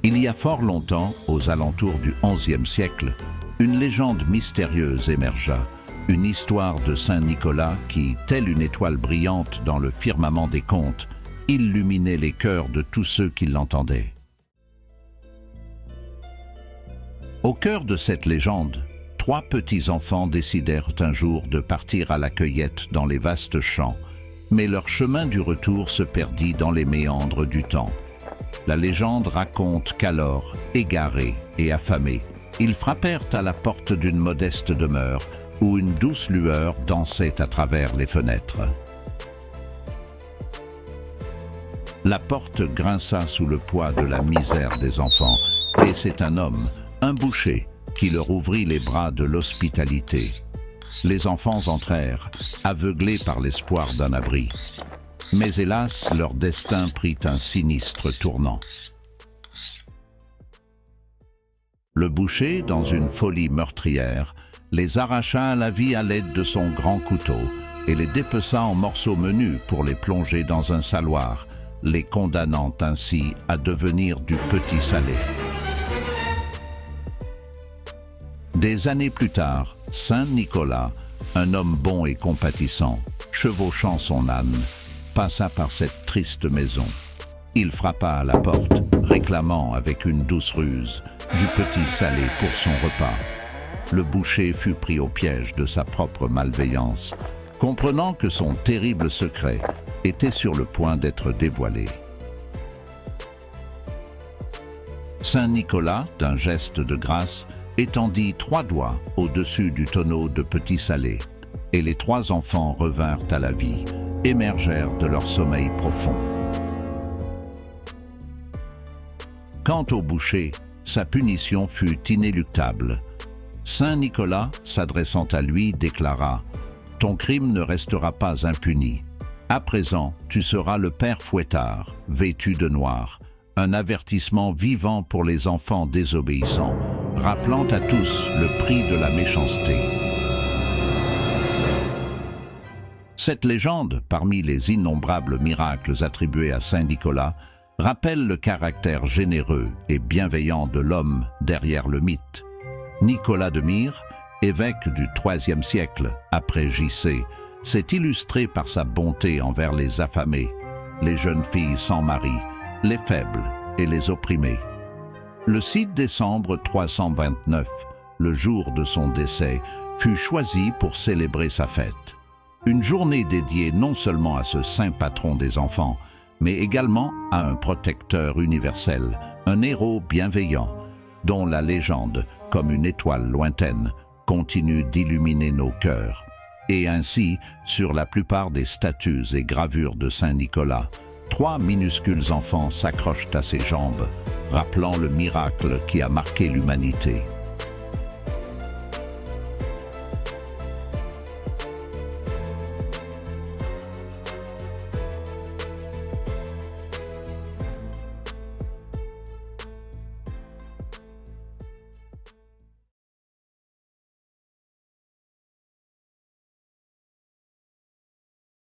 Il y a fort longtemps, aux alentours du XIe siècle, une légende mystérieuse émergea, une histoire de Saint Nicolas qui, telle une étoile brillante dans le firmament des contes, illuminait les cœurs de tous ceux qui l'entendaient. Au cœur de cette légende, 3 petits-enfants décidèrent un jour de partir à la cueillette dans les vastes champs, mais leur chemin du retour se perdit dans les méandres du temps. La légende raconte qu'alors, égarés et affamés, ils frappèrent à la porte d'une modeste demeure où une douce lueur dansait à travers les fenêtres. La porte grinça sous le poids de la misère des enfants, et c'est un homme, un boucher, qui leur ouvrit les bras de l'hospitalité. Les enfants entrèrent, aveuglés par l'espoir d'un abri. Mais hélas, leur destin prit un sinistre tournant. Le boucher, dans une folie meurtrière, les arracha à la vie à l'aide de son grand couteau et les dépeça en morceaux menus pour les plonger dans un saloir, les condamnant ainsi à devenir du petit salé. Des années plus tard, Saint Nicolas, un homme bon et compatissant, chevauchant son âne, passa par cette triste maison. Il frappa à la porte, réclamant avec une douce ruse du petit salé pour son repas. Le boucher fut pris au piège de sa propre malveillance, comprenant que son terrible secret était sur le point d'être dévoilé. Saint Nicolas, d'un geste de grâce, étendit 3 doigts au-dessus du tonneau de petit salé, et les 3 enfants revinrent à la vie, émergèrent de leur sommeil profond. Quant au boucher, sa punition fut inéluctable. Saint Nicolas, s'adressant à lui, déclara « Ton crime ne restera pas impuni. À présent, tu seras le père fouettard, vêtu de noir, un avertissement vivant pour les enfants désobéissants, rappelant à tous le prix de la méchanceté. » Cette légende, parmi les innombrables miracles attribués à Saint Nicolas, rappelle le caractère généreux et bienveillant de l'homme derrière le mythe. Nicolas de Myre, évêque du IIIe siècle après J.C., s'est illustré par sa bonté envers les affamés, les jeunes filles sans mari, les faibles et les opprimés. Le 6 décembre 329, le jour de son décès, fut choisi pour célébrer sa fête. Une journée dédiée non seulement à ce saint patron des enfants, mais également à un protecteur universel, un héros bienveillant, dont la légende, comme une étoile lointaine, continue d'illuminer nos cœurs. Et ainsi, sur la plupart des statues et gravures de Saint Nicolas, 3 minuscules enfants s'accrochent à ses jambes, rappelant le miracle qui a marqué l'humanité.